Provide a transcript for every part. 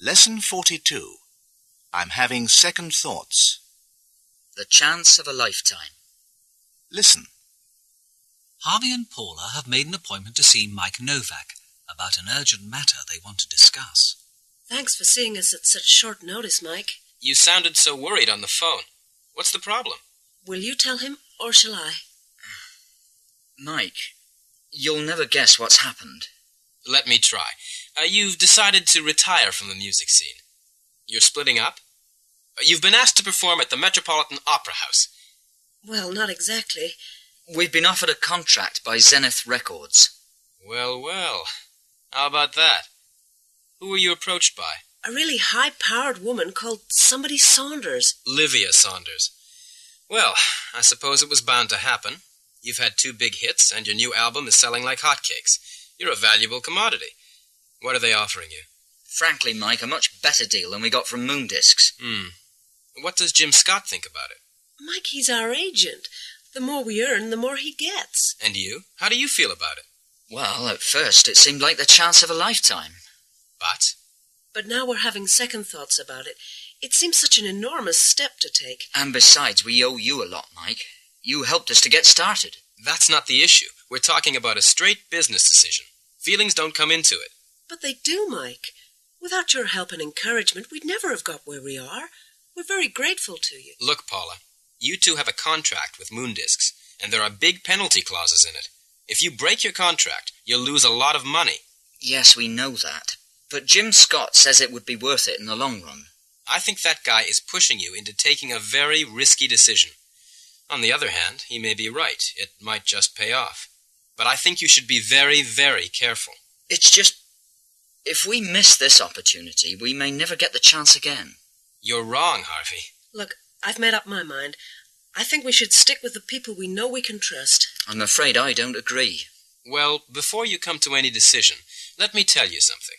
Lesson 42. I'm having second thoughts. The chance of a lifetime. Listen. Harvey and Paula have made an appointment to see Mike Novak about an urgent matter they want to discuss. Thanks for seeing us at such short notice, Mike. You sounded so worried on the phone. What's the problem? Will you tell him, or shall I? Mike, you'll never guess what's happened. Let me try. You've decided to retire from the music scene. You're splitting up? You've been asked to perform at the Metropolitan Opera House. Well, not exactly. We've been offered a contract by Zenith Records. Well, well. How about that? Who were you approached by? A really high-powered woman called somebody Saunders. Livia Saunders. Well, I suppose it was bound to happen. You've had 2 big hits, and your new album is selling like hotcakes. You're a valuable commodity. What are they offering you? Frankly, Mike, a much better deal than we got from Moondiscs. What does Jim Scott think about it? Mike, he's our agent. The more we earn, the more he gets. And you? How do you feel about it? Well, at first it seemed like the chance of a lifetime. But now we're having second thoughts about it. It seems such an enormous step to take. And besides, we owe you a lot, Mike. You helped us to get started. That's not the issue. We're talking about a straight business decision. Feelings don't come into it. But they do, Mike. Without your help and encouragement, we'd never have got where we are. We're very grateful to you. Look, Paula, you 2 have a contract with Moondiscs, and there are big penalty clauses in it. If you break your contract, you'll lose a lot of money. Yes, we know that. But Jim Scott says it would be worth it in the long run. I think that guy is pushing you into taking a very risky decision. On the other hand, he may be right. It might just pay off. But I think you should be very, very careful. It's just, if we miss this opportunity, we may never get the chance again. You're wrong, Harvey. Look, I've made up my mind. I think we should stick with the people we know we can trust. I'm afraid I don't agree. Well, before you come to any decision, let me tell you something.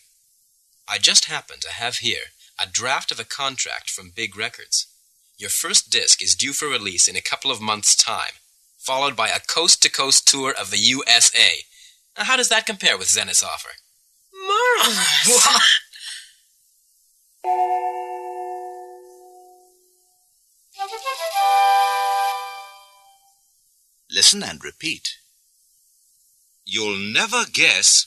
I just happen to have here a draft of a contract from Big Records. Your first disc is due for release in a couple of months' time, followed by a coast-to-coast tour of the USA. Now, how does that compare with Zenith's offer? Marvelous! Listen and repeat. You'll never guess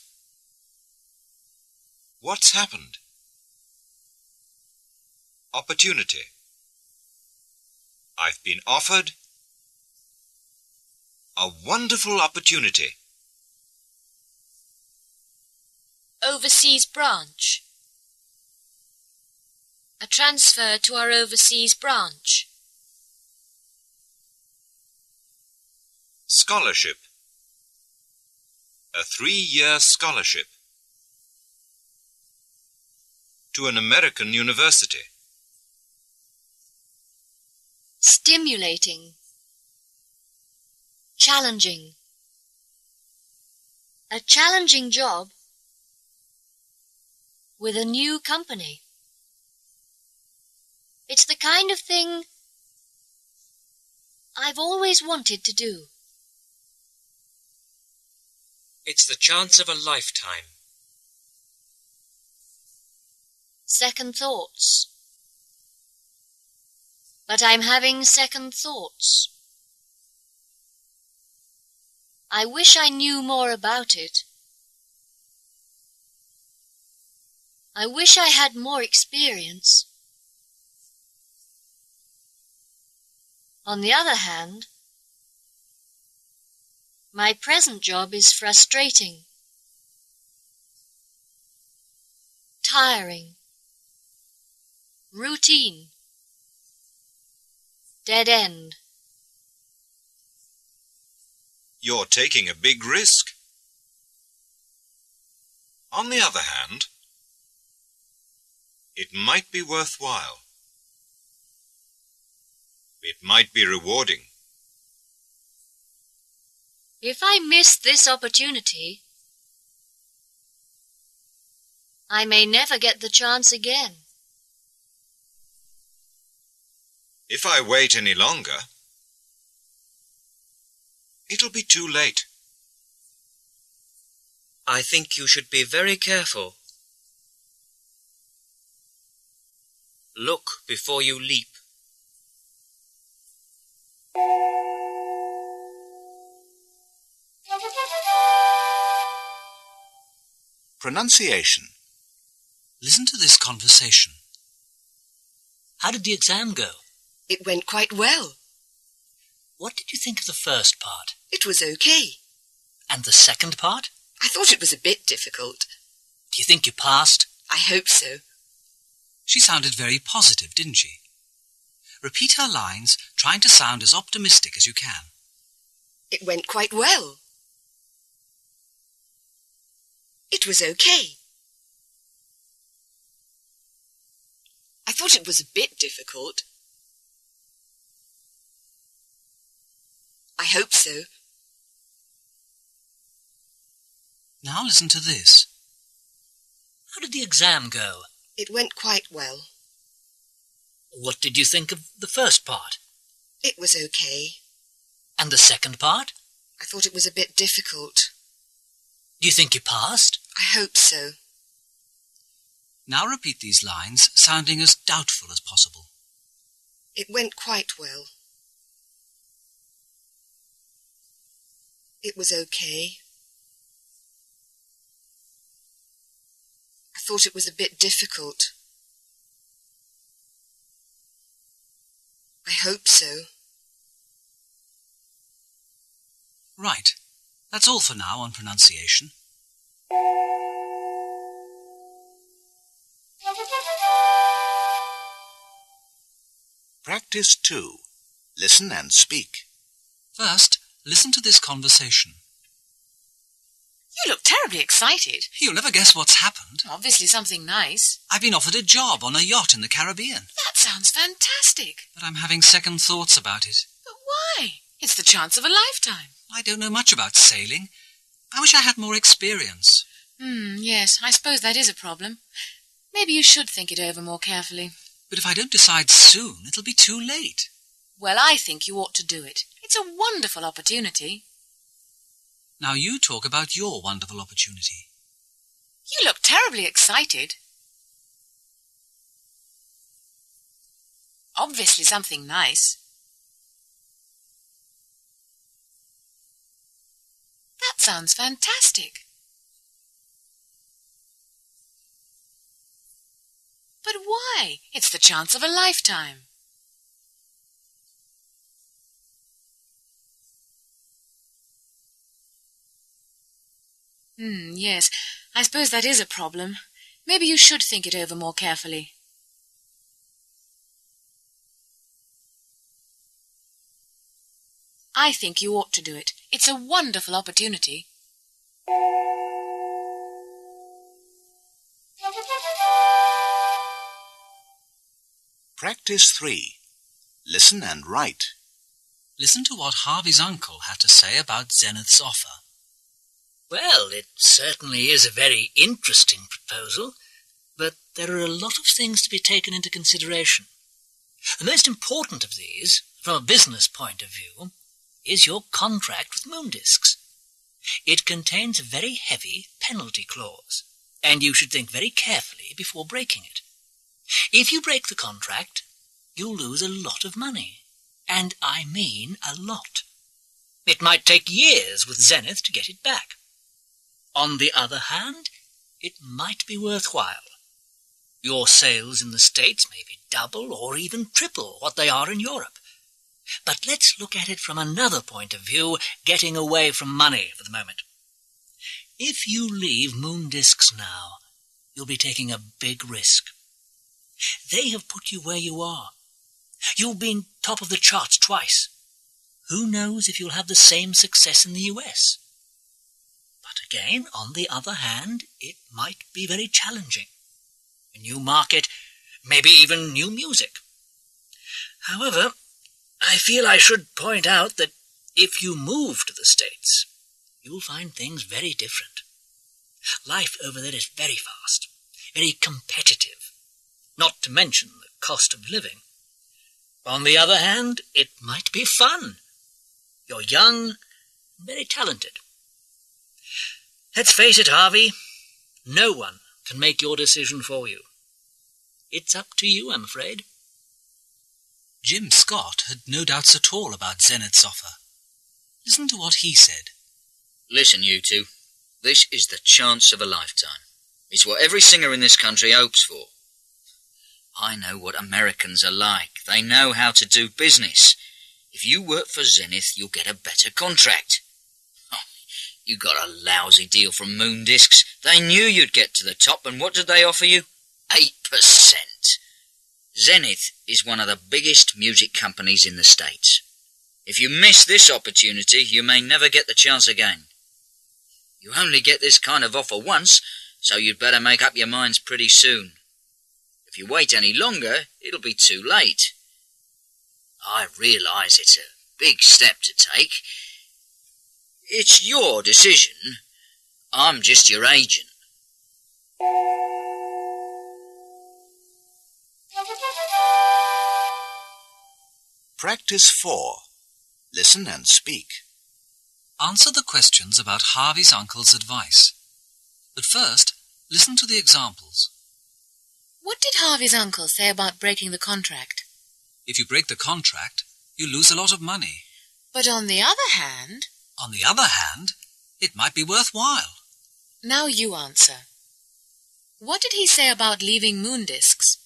what's happened. Opportunity. I've been offered a wonderful opportunity. Overseas branch. A transfer to our overseas branch. Scholarship. A 3-year scholarship to an American university. Stimulating. Challenging. A challenging job with a new company. It's the kind of thing I've always wanted to do. It's the chance of a lifetime. Second thoughts. But I'm having second thoughts. I wish I knew more about it. I wish I had more experience. On the other hand, my present job is frustrating, tiring, routine, dead end. You're taking a big risk. On the other hand, it might be worthwhile. It might be rewarding. If I miss this opportunity, I may never get the chance again. If I wait any longer, it'll be too late. I think you should be very careful. Look before you leap. Pronunciation. Listen to this conversation. How did the exam go? It went quite well. What did you think of the first part? It was okay. And the second part? I thought it was a bit difficult. Do you think you passed? I hope so. She sounded very positive, didn't she? Repeat her lines, trying to sound as optimistic as you can. It went quite well. It was okay. I thought it was a bit difficult. I hope so. Now listen to this. How did the exam go? It went quite well. What did you think of the first part? It was okay. And the second part? I thought it was a bit difficult. Do you think you passed? I hope so. Now repeat these lines, sounding as doubtful as possible. It went quite well. It was okay. I thought it was a bit difficult. I hope so. Right. That's all for now on pronunciation. Practice 2. Listen and speak. First, listen to this conversation. You look terribly excited. You'll never guess what's happened. Obviously something nice. I've been offered a job on a yacht in the Caribbean. That sounds fantastic. But I'm having second thoughts about it. But why? It's the chance of a lifetime. I don't know much about sailing. I wish I had more experience. Yes, I suppose that is a problem. Maybe you should think it over more carefully. But if I don't decide soon, it'll be too late. Well, I think you ought to do it. It's a wonderful opportunity. Now you talk about your wonderful opportunity. You look terribly excited. Obviously something nice. That sounds fantastic. But why? It's the chance of a lifetime. Yes, I suppose that is a problem. Maybe you should think it over more carefully. I think you ought to do it. It's a wonderful opportunity. Practice 3. Listen and write. Listen to what Harvey's uncle had to say about Zenith's offer. Well, it certainly is a very interesting proposal, but there are a lot of things to be taken into consideration. The most important of these, from a business point of view, is your contract with Moondiscs. It contains a very heavy penalty clause, and you should think very carefully before breaking it. If you break the contract, you'll lose a lot of money, and I mean a lot. It might take years with Zenith to get it back. On the other hand, it might be worthwhile. Your sales in the States may be double or even triple what they are in Europe. But let's look at it from another point of view, getting away from money for the moment. If you leave Moondiscs now, you'll be taking a big risk. They have put you where you are. You've been top of the charts twice. Who knows if you'll have the same success in the US? But again, on the other hand, it might be very challenging. A new market, maybe even new music. However, I feel I should point out that if you move to the States, you'll find things very different. Life over there is very fast, very competitive, not to mention the cost of living. On the other hand, it might be fun. You're young, very talented. Let's face it, Harvey, no one can make your decision for you. it's up to you, I'm afraid. Jim Scott had no doubts at all about Zenith's offer. Listen to what he said. Listen, you two. This is the chance of a lifetime. It's what every singer in this country hopes for. I know what Americans are like. They know how to do business. If you work for Zenith, you'll get a better contract. Oh, you got a lousy deal from Moon Discs. They knew you'd get to the top, and what did they offer you? 8%. Zenith is one of the biggest music companies in the States. If you miss this opportunity, you may never get the chance again. You only get this kind of offer once, so you'd better make up your minds pretty soon. If you wait any longer, it'll be too late. I realise it's a big step to take. It's your decision. I'm just your agent. Practice 4. Listen and speak. Answer the questions about Harvey's uncle's advice. But first, listen to the examples. What did Harvey's uncle say about breaking the contract? If you break the contract, you lose a lot of money. But on the other hand... On the other hand, it might be worthwhile. Now you answer. What did he say about leaving Moon Discs?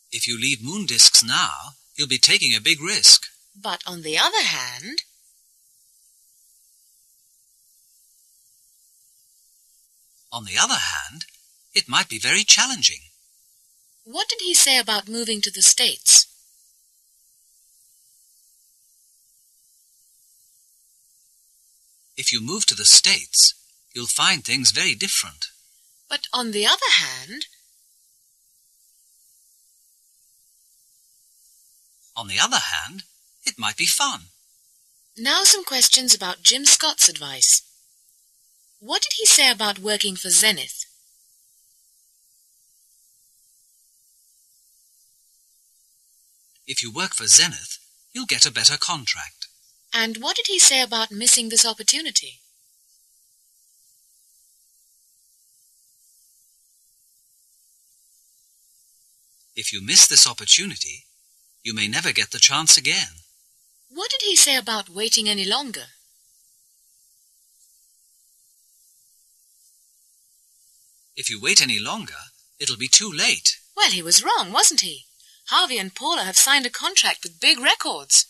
If you leave Moon Discs now, you'll be taking a big risk. But on the other hand... On the other hand, it might be very challenging. What did he say about moving to the States? If you move to the States, you'll find things very different. But on the other hand... On the other hand, it might be fun. Now some questions about Jim Scott's advice. What did he say about working for Zenith? If you work for Zenith, you'll get a better contract. And what did he say about missing this opportunity? If you miss this opportunity, you may never get the chance again. What did he say about waiting any longer? If you wait any longer, it'll be too late. Well, he was wrong, wasn't he? Harvey and Paula have signed a contract with big records.